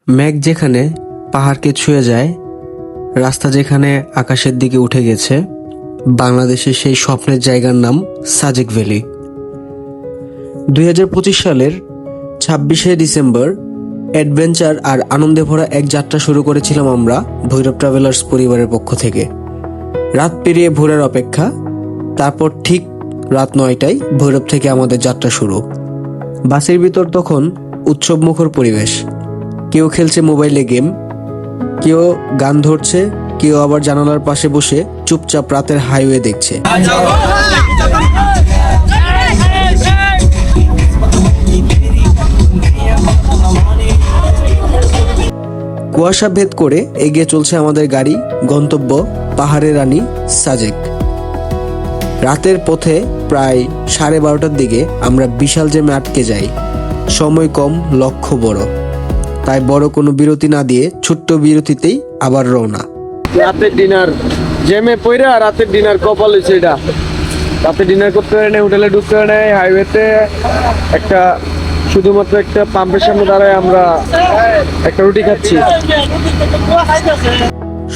মেঘ যেখানে পাহাড়কে ছুঁয়ে যায়, রাস্তা যেখানে আকাশের দিকে উঠে গেছে, বাংলাদেশের সেই স্বপ্নের জায়গার নাম সাজেক ভ্যালি। 2025 সালের 26শে ডিসেম্বর অ্যাডভেঞ্চার আর আনন্দে ভরা এক যাত্রা শুরু করেছিলাম আমরা ভৈরব ট্রাভেলার্স পরিবারের পক্ষ থেকে। রাত পেরিয়ে ভোরের অপেক্ষা, তারপর ঠিক রাত 9টায় ভৈরব থেকে আমাদের যাত্রা শুরু। বাসের ভিতর তখন উৎসবমুখর পরিবেশ। কেউ খেলছে মোবাইলে গেম, কেউ গান ধরছে, কেউ আবার জানালার পাশে বসে চুপচাপ রাতের হাইওয়ে দেখছে। কুয়াশা ভেদ করে এগিয়ে চলছে আমাদের গাড়ি, গন্তব্য পাহাড়ের রানী সাজেক। রাতের পথে প্রায় 12:30টার দিকে আমরা বিশাল জ্যামে আটকে যাই। সময় কম, লক্ষ্য বড়, তাই বড় কোনো বিরতি না দিয়ে ছোট্ট বিরতিতেই আবার রওনা। রাতের ডিনার জ্যামে পইরা রাতের ডিনার কপাল হয়েছে এটা। রাতে ডিনার করতে পারে না, হোটেলে ঢুকতে পারে না, হাইওয়েতে একটা শুধুমাত্র একটা পাম্পের সামনে দাঁড়ায় আমরা একটা রুটি খাচ্ছি।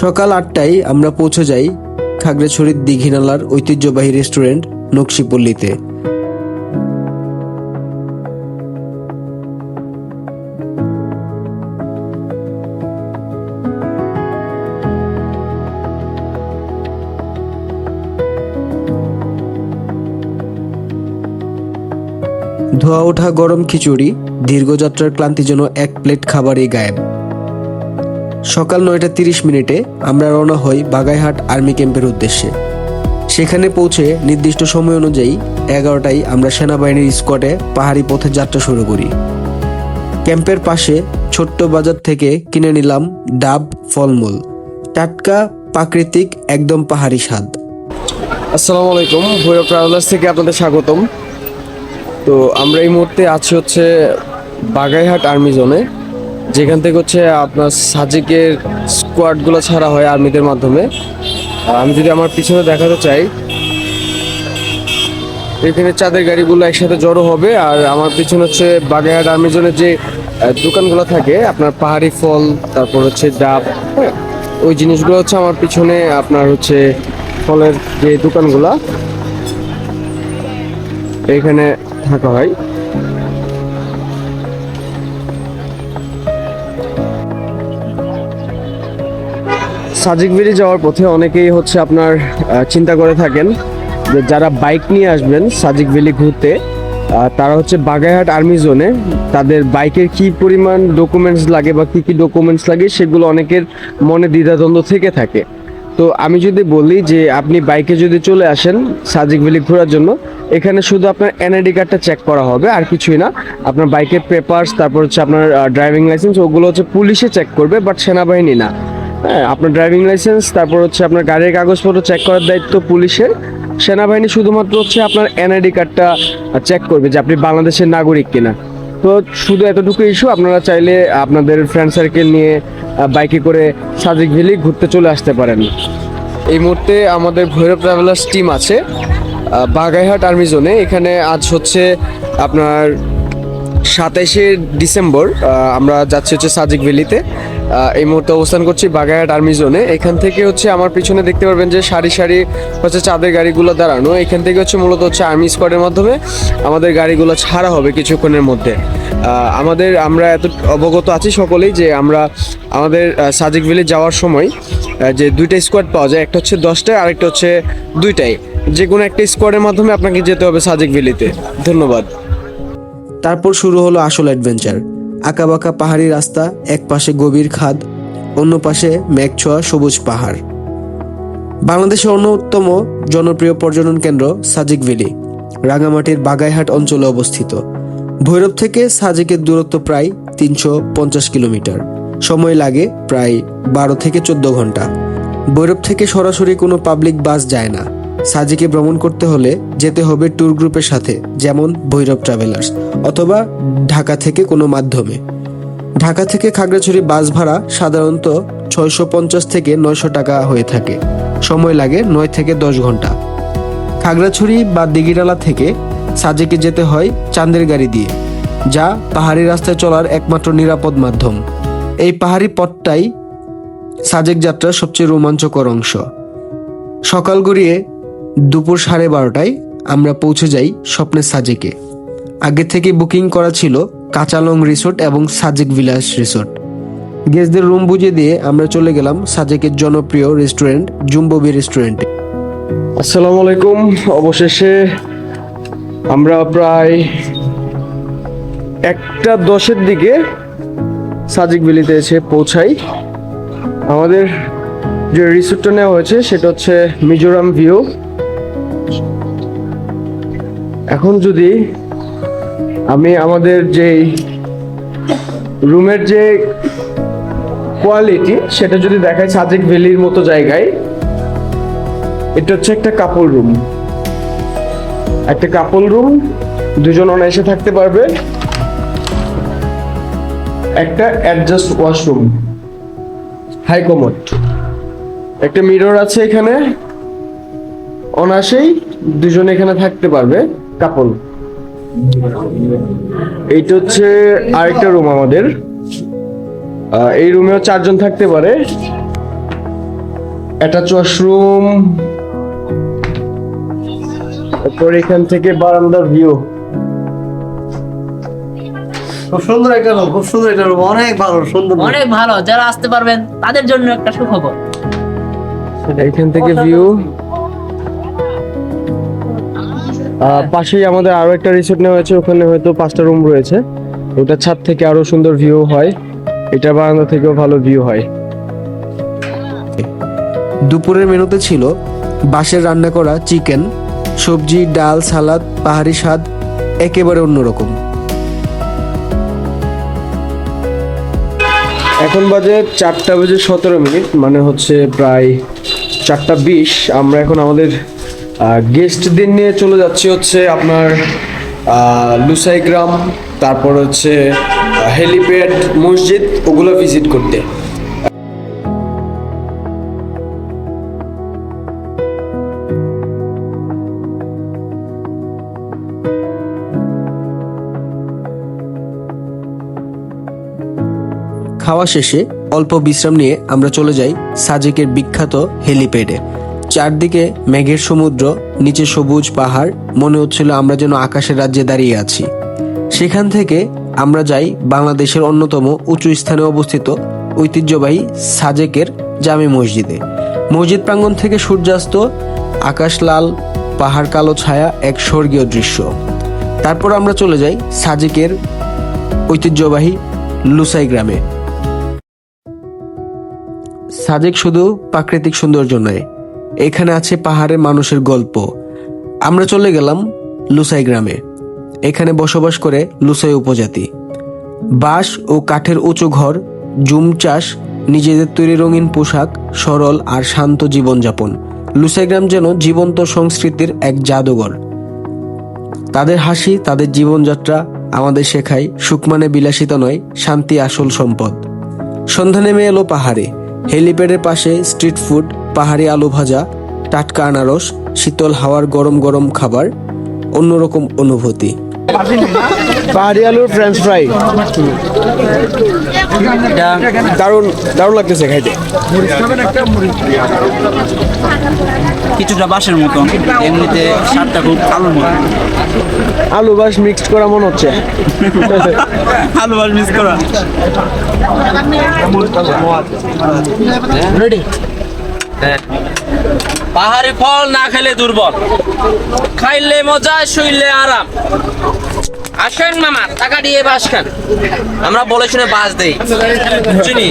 সকাল 8টায় আমরা পৌঁছে যাই খাগড়াছড়ির দীঘিনালার ঐতিহ্যবাহী রেস্টুরেন্ট নকশিপল্লীতে। ধোয়া ওঠা গরম খিচুড়ি, দীর্ঘযাত্রার ক্লান্তি যেন এক প্লেট খাবারই গায়েব। সকাল 9:30 আমরা রওনা হই বাগাইহাট আর্মি ক্যাম্পের উদ্দেশ্যে। সেখানে পৌঁছে নির্দিষ্ট সময় অনুযায়ী 11টায় আমরা সেনাবাহিনীর স্কোয়াডে পাহাড়ি পথে যাত্রা শুরু করি। ক্যাম্পের পাশে ছোট্ট বাজার থেকে কিনে নিলাম ডাব ফলমূল, টাটকা প্রাকৃতিক একদম পাহাড়ি স্বাদ। আসসালামু আলাইকুম, ভৈরব ট্রাভেলার্স থেকে আপনাদের স্বাগতম। তো আমরা এই মুহূর্তে আছি হচ্ছে বাগাইহাট আর্মি জোনে, যেখান থেকে হচ্ছে আপনার সাজেকের স্কোয়াডগুলো ছাড়া হয় আর্মিদের মাধ্যমে। আমি যদি আমার পিছনে দেখাতে চাই, এখানে চাঁদের গাড়িগুলো একসাথে জড়ো হবে, আর আমার পিছনে হচ্ছে বাগাইহাট আর্মি জোনের যে দোকানগুলো থাকে, আপনার পাহাড়ি ফল, তারপর হচ্ছে ডাব, হ্যাঁ, ওই জিনিসগুলো হচ্ছে আমার পিছনে আপনার হচ্ছে ফলের যে দোকানগুলো এখানে থাকা হয়। সাজেক ভ্যালি যাওয়ার পথে অনেকেই হচ্ছে আপনার চিন্তা করে থাকেন যে যারা বাইক নিয়ে আসবেন সাজেক ভ্যালি ঘুরতে, তারা হচ্ছে বাগাইহাট আর্মি জোনে তাদের বাইকের কি পরিমাণ ডকুমেন্টস লাগে বা কি কি ডকুমেন্টস লাগে সেগুলো অনেকের মনে দ্বিধাদ্বন্দ্ব থেকে থাকে। তো আমি যদি বলি যে আপনি বাইকে যদি চলে আসেন সাজেক ভ্যালি ঘোরার জন্য, এখানে শুধু আপনার এনআইডি কার্ডটা চেক করা হবে, আর কিছুই না। আপনার বাইকের পেপারস, তারপর হচ্ছে আপনার ড্রাইভিং লাইসেন্স, ওগুলো হচ্ছে পুলিশে চেক করবে, বাট সেনাবাহিনী না। হ্যাঁ, আপনার ড্রাইভিং লাইসেন্স, তারপর হচ্ছে আপনার গাড়ির কাগজপত্র চেক করার দায়িত্ব পুলিশের। সেনাবাহিনী শুধুমাত্র হচ্ছে আপনার এনআইডি কার্ডটা চেক করবে যে আপনি বাংলাদেশের নাগরিক কিনা। তো শুধু এতটুকু ইস্যু। আপনারা চাইলে আপনাদের ফ্রেন্ড সার্কেল নিয়ে বাইকে করে সাজেক ভ্যালি ঘুরতে চলে আসতে পারেন। এই মুহূর্তে আমাদের ভৈরব ট্রাভেলার্স টিম আছে বাগাইহাট আর্মি জোনে। এখানে আজ হচ্ছে আপনার 27শে ডিসেম্বর, আমরা যাচ্ছি হচ্ছে সাজেক ভ্যালিতে। এই মুহূর্তে অবস্থান করছি বাগাইহাট আর্মি জোনে। এখান থেকে হচ্ছে আমার পিছনে দেখতে পারবেন যে সারি সারি হচ্ছে চাঁদের গাড়িগুলো দাঁড়ানো। এখান থেকে হচ্ছে মূলত হচ্ছে আর্মি স্কোয়াডের মাধ্যমে আমাদের গাড়িগুলো ছাড়া হবে কিছুক্ষণের মধ্যে। আমরা এত অবগত আছি সকলেই যে আমরা আমাদের সাজেক ভ্যালি যাওয়ার সময় যে দুইটা স্কোয়াড পাওয়া যায়, একটা হচ্ছে 10টায়, আরেকটা হচ্ছে 2টায়। যে কোনো একটা স্কোয়াডের মাধ্যমে আপনাকে যেতে হবে সাজেক ভ্যালিতে। ধন্যবাদ। তারপর শুরু হলো আসল অ্যাডভেঞ্চার। আঁকাবাঁকা পাহাড়ি রাস্তা, এক পাশে গভীর খাদ, অন্য পাশে মেঘছোয়া সবুজ পাহাড়। বাংলাদেশের অন্যতম জনপ্রিয় পর্যটন কেন্দ্র সাজেক ভ্যালি রাঙামাটির বাগাইহাট অঞ্চলে অবস্থিত। ভৈরব থেকে সাজেকের দূরত্ব প্রায় 350 কিলোমিটার। সময় লাগে প্রায় 12 থেকে 14 ঘন্টা। ভৈরব থেকে সরাসরি কোনো পাবলিক বাস যায় না। সাজেকে ভ্রমণ করতে হলে যেতে হবে ট্যুর গ্রুপের সাথে, যেমন ভৈরব ট্রাভেলার্স, অথবা ঢাকা থেকে কোনো মাধ্যমে। ঢাকা থেকে খাগড়াছড়ি বাস ভাড়া সাধারণত 650 থেকে 900 টাকা হয়ে থাকে। সময় লাগে 9 থেকে 10 ঘন্টা। খাগড়াছড়ি বা দীঘিনালা থেকে সাজেকে যেতে হয় চাঁদের গাড়ি দিয়ে, যা পাহাড়ি রাস্তায় চলার একমাত্র নিরাপদ মাধ্যম। এই পাহাড়ি পথটাই সাজেক যাত্রার সবচেয়ে রোমাঞ্চকর অংশ। সকাল গড়িয়ে দুপুর 12:30টায় আমরা পৌঁছে যাই স্বপ্নের সাজেকে। আগে থেকে বুকিং করা ছিল কাঁচালং রিসোর্ট এবং সাজেক ভিলাস রিসোর্ট। গেস্টদের রুম বুঝিয়ে দিয়ে আমরা চলে গেলাম সাজেকের জনপ্রিয় রেস্টুরেন্ট জুম্ববি রেস্টুরেন্টে। আসসালামু আলাইকুম। অবশেষে আমরা প্রায় 1:10-এর দিকে সাজেক ভ্যালিতে এসে পৌঁছাই। আমাদের যে রিসোর্টটা নেওয়া হয়েছে সেটা হচ্ছে মিজোরাম ভিউ। এখন যদি আমি আমাদের যেই রুমের যে কোয়ালিটি সেটা যদি দেখাই, সাজেক ভ্যালির মতো জায়গায় এটা হচ্ছে একটা কাপল রুম। একটা কাপল রুম, দুজন অনায়াসে থাকতে পারবে। একটা অ্যাডজাস্ট ওয়াশরুম, হাই কমোড, একটা মিরর আছে এখানে, অনায়াসেই দুজন এখানে থাকতে পারবে কাপল। এইটা হচ্ছে আরেকটা রুম আমাদের। এই রুমেও 4 জন থাকতে পারে। অ্যাটাচ ওয়াশরুম, তারপর এখান থেকে বারান্দার ভিউ। খুব সুন্দর একটা রুম, খুব সুন্দর একটা রুম, অনেক ভালো, সুন্দর, অনেক ভালো। যারা আসতে পারবেন তাদের জন্য একটা সুখবর। এখান থেকে ভিউ। পাশেই আমাদের আরো একটা রিসোর্ট নেওয়া হয়েছে, ওখানে হয়তো 5টা রুম রয়েছে। ওটা ছাদ থেকে আরো সুন্দর ভিউ হয়, এটা বারান্দা থেকেও ভালো ভিউ হয়। দুপুরের মেনুতে ছিল বাঁশের রান্না করা চিকেন, সবজি, ডাল, সালাদ, পাহাড়ি স্বাদ একেবারে অন্যরকম। এখন বাজে 4:17, মানে হচ্ছে প্রায় 4:20। আমরা এখন আমাদের গেস্টদের নিয়ে চলে যাচ্ছি হচ্ছে আপনার লুসাই গ্রাম, তারপর হচ্ছে হেলিপ্যাড, মসজিদ, ওগুলো ভিজিট করতে। খাওয়া শেষে অল্প বিশ্রাম নিয়ে আমরা চলে যাই সাজেকের বিখ্যাত হেলিপ্যাডে। চারদিকে মেঘের সমুদ্র, নিচে সবুজ পাহাড়, মনে হচ্ছিল আমরা যেন আকাশের রাজ্যে দাঁড়িয়ে আছি। সেখান থেকে আমরা যাই বাংলাদেশের অন্যতম উঁচু স্থানে অবস্থিত ঐতিহ্যবাহী সাজেকের জামে মসজিদে। মসজিদ প্রাঙ্গণ থেকে সূর্যাস্ত, আকাশ লাল, পাহাড় কালো ছায়া, এক স্বর্গীয় দৃশ্য। তারপর আমরা চলে যাই সাজেকের ঐতিহ্যবাহী লুসাই গ্রামে। সাজেক শুধু প্রাকৃতিক সৌন্দর্য নয়, এখানে আছে পাহাড়ের মানুষের গল্প। আমরা চলে গেলাম লুসাই গ্রামে। এখানে বসবাস করে লুসাই উপজাতি। বাঁশ ও কাঠের উঁচু ঘর, জুম চাষ, নিজেদের তৈরি রঙিন পোশাক, সরল আর শান্ত জীবনযাপন। লুসাই গ্রাম যেন জীবন্ত সংস্কৃতির এক জাদুঘর। তাদের হাসি, তাদের জীবনযাত্রা আমাদের শেখায় সুখ মানে বিলাসিতা নয়, শান্তি আসল সম্পদ। সন্ধ্যা নেমে এলো পাহাড়ে। হেলিপ্যাডের পাশে স্ট্রিট ফুড, পাহাড়ি আলু ভাজা, টাটকা আনারস, শীতল হাওয়ার গরম গরম খাবার, অন্যরকম অনুভূতি। পাহাড়ি আলুর ফ্রেঞ্চ ফ্রাই দারুণ দারুণ লাগতেছে খাইতে। কিছুটা বাঁশের মতন, এমনিতে স্বাদটা খুব আলুর মতো। আলু বাস মিক্সড করা মনে হচ্ছে। আলু বাঁশ মিস করা। রেডি। পাহাড়ি ফল না খেলে দুর্বল, খাইলে মজা, শুইলে আরাম। আসেন মামা, টাকা দিয়ে বাস খান। আমরা বলে শুনে বাস দেই, চিনি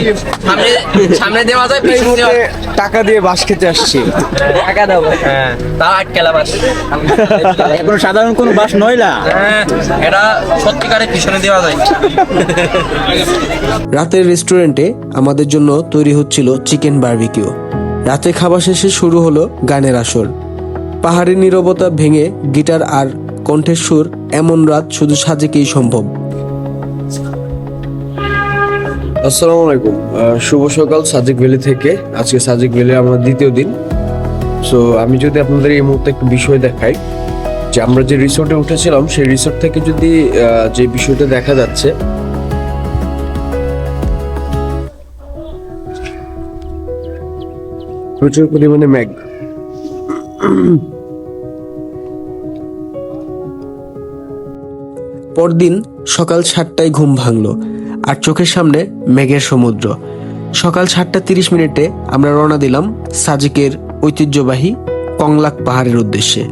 সামনে সামনে দেওয়া যায়, পিছনে দেওয়া যায়। টাকা দিয়ে বাস খেতে আসছি। টাকা দাও, হ্যাঁ, তাও আটকেলা বাস। কোনো সাধারণ কোনো বাস নইলা। হ্যাঁ, এটা সত্যিকারের পিছনে দেওয়া যায়। রাতের রেস্টুরেন্টে আমাদের জন্য তৈরি হচ্ছিল চিকেন বারবিকিউ। রাতে খাবার শেষে শুরু হলো গানের আসর। পাহাড়ি নীরবতা ভেঙে গিটার আর কণ্ঠের সুর, এমন রাত শুধু সাজেকেই সম্ভব। আসসালামু আলাইকুম, শুভ সকাল সাজেক ভ্যালি থেকে। আজকে সাজেক ভ্যালি আমার দ্বিতীয় দিন। সো আমি যদি আপনাদের এই মুহূর্তে একটা বিষয় দেখাই, যে আমরা যে রিসোর্টে উঠেছিলাম সেই রিসোর্ট থেকে যদি যে বিষয়টা দেখা যাচ্ছে, প্রচুর পরিমাণে মেঘ। পরদিন সকাল 7টায় ঘুম ভাঙলো আর চোখের সামনে মেঘের সমুদ্র। সকাল 7:30 আমরা রওনা দিলাম সাজেকের ঐতিহ্যবাহী কংলাক পাহাড়ের উদ্দেশ্যে।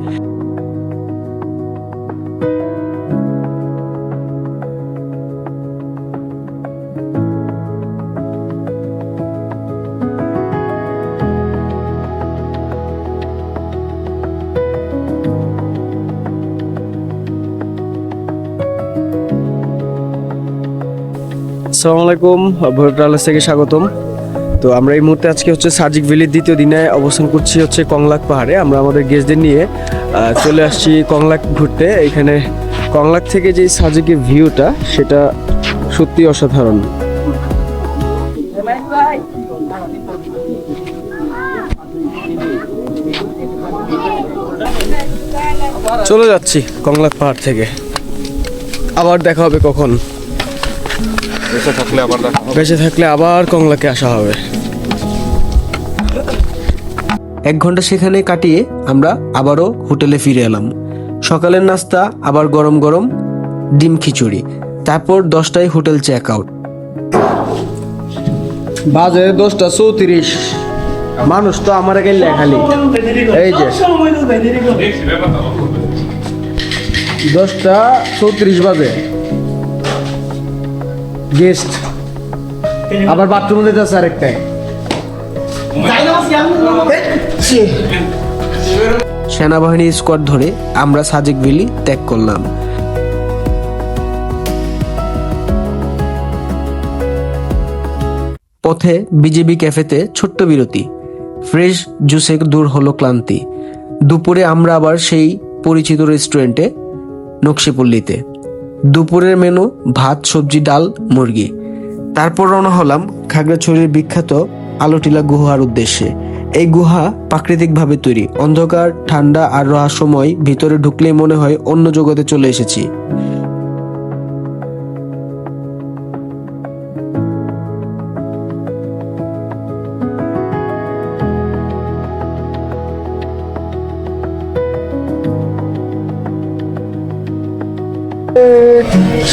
আসসালামু আলাইকুম, ভোর ট্রাভেলার্স থেকে স্বাগতম। তো আমরা এই মুহূর্তে আজকে হচ্ছে সাজিক ভ্যালির দ্বিতীয় দিনে অবস্থান করছি হচ্ছে কংলাক পাহাড়ে। আমরা আমাদের গেস্টদের নিয়ে চলে আসছি কংলাক ঘুরতে। এখানে কংলাক থেকে যে সাজিকের ভিউটা সেটা সত্যি অসাধারণ। চলে যাচ্ছি কংলাক পাহাড় থেকে। আবার দেখা হবে কখন? বেঁচে থাকলে আবার কংলাকে আসা হবে। 1 ঘন্টা সেখানে কাটিয়ে আমরা আবারও হোটেলে ফিরে এলাম। সকালের নাস্তা আবার গরম গরম ডিম খিচুড়ি, তারপর 10টায় হোটেল চেক আউট। বাজে 10:34। মানুষ তো আমার আগে লেখালি। এই যে 10:34 বাজে। গেস্ট আবার বাথরুমে যেতে আছে আরেকটাই। সেনাবাহিনী স্কোয়াড ধরে আমরা সাজেক ভ্যালি ত্যাগ করলাম। পথে বিজেপি ক্যাফেতে ছোট্ট বিরতি, ফ্রেশ জুসে দূর হলো ক্লান্তি। দুপুরে আমরা আবার সেই পরিচিত রেস্টুরেন্টে নকশিপল্লিতে। দুপুরের মেনু ভাত, সবজি, ডাল, মুরগি। তারপর রওনা হলাম খাগড়াছড়ির বিখ্যাত আলোটিলা গুহার উদ্দেশ্যে। এই গুহা প্রাকৃতিকভাবে তৈরি, অন্ধকার, ঠান্ডা আর রহস্যময়। ভিতরে ঢুকলেই মনে হয় অন্য জগতে চলে এসেছি।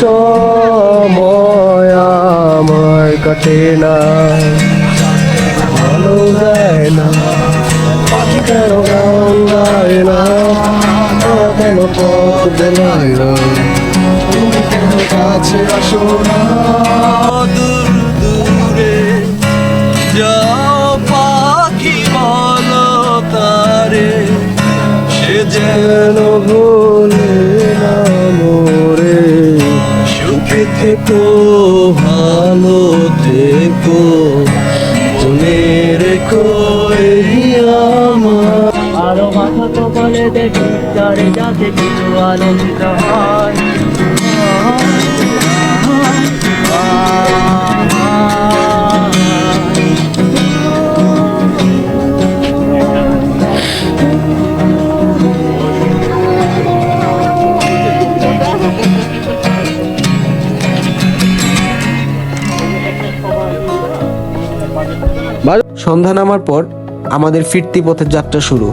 সময় আমার কাটে না, ভালো যায় না, পাখি কেন গান গায় না, কেন পথ বেলায় না, তুমি কেন কাছে আসো না। দূর দূরে যাও পাখি বলো তারে, সে যেন ভুলে না মোরে। সুখে থেকো, ভালো থেকো, তুমি রেখো এই আমার। আরো মাথা তো বলে দেখি যারে যাতে কিছু আনন্দ হয়। সন্ধ্যা নামার পর আমাদের ফিরতি পথের যাত্রা শুরু।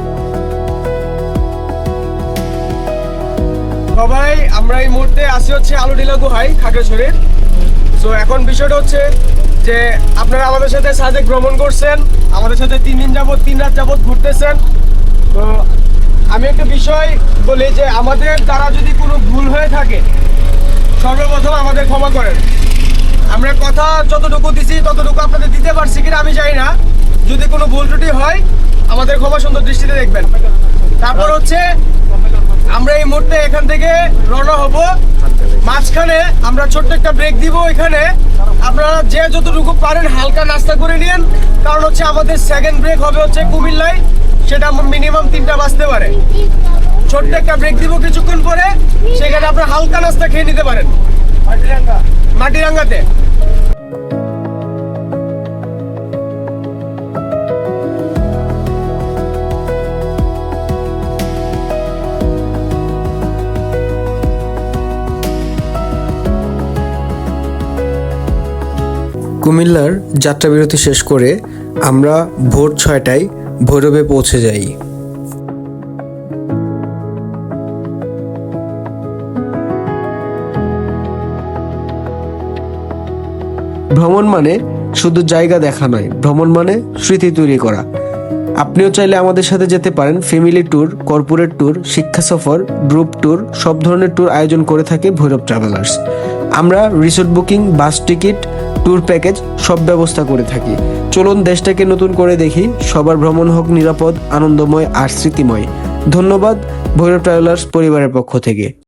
সবাই আমরা এই মুহূর্তে আসি হচ্ছে আলোটিলা গুহায় খাগড়াছড়ির। তো এখন বিষয়টা হচ্ছে যে আপনারা আমাদের সাথে সাজেক ভ্রমণ করছেন, আমাদের সাথে 3 রাত যাবত ঘুরতেছেন। তো আমি একটা বিষয় বলি যে আমাদের দ্বারা যদি কোনো ভুল হয়ে থাকে সর্বপ্রথম আমাদের ক্ষমা করেন। আমরা কথা যতটুকু দিছি ততটুকু আপনাদের দিতে পারছি কিনা আমি জানি না। যদি কোনো ভুল ত্রুটি হয় আমাদের ক্ষমা সুন্দর দৃষ্টিতে দেখবেন। তারপর হচ্ছে আমরা এই মুহূর্তে এখান থেকে রওনা হব। মাঝখানে আমরা ছোট্ট একটা ব্রেক দিব। এখানে আপনারা যে যতটুকু পারেন হালকা নাস্তা করে নিন, কারণ হচ্ছে আমাদের সেকেন্ড ব্রেক হবে হচ্ছে কুমিল্লায়, সেটা মিনিমাম 3টা বাজতে পারে। ছোট্ট একটা ব্রেক দিব কিছুক্ষণ পরে, সেখানে আপনারা হালকা নাস্তা খেয়ে নিতে পারেন মাটিরাঙ্গাতে। কুমিল্লার যাত্রাবিরতি শেষ করে আমরা ভোর 6টায় ভৈরবে পৌঁছে যাই। ভ্রমণ মানে শুধু জায়গা দেখা নয়, ভ্রমণ মানে স্মৃতি তৈরি করা। আপনিও চাইলে আমাদের সাথে যেতে পারেন। ফ্যামিলি ট্যুর, কর্পোরেট ট্যুর, শিক্ষা সফর, গ্রুপ ট্যুর, সব ধরনের ট্যুর আয়োজন করে থাকে ভৈরব ট্রাভেলার্স। আমরা রিসোর্ট বুকিং, বাস টিকিট, ট্যুর প্যাকেজ সব ব্যবস্থা করে থাকি। চলুন দেশটাকে নতুন করে দেখি। সবার ভ্রমণ হোক নিরাপদ, আনন্দময় আর স্মৃতিময়। ধন্যবাদ ভৈরব ট্রাভেলার্স পরিবারের পক্ষ থেকে।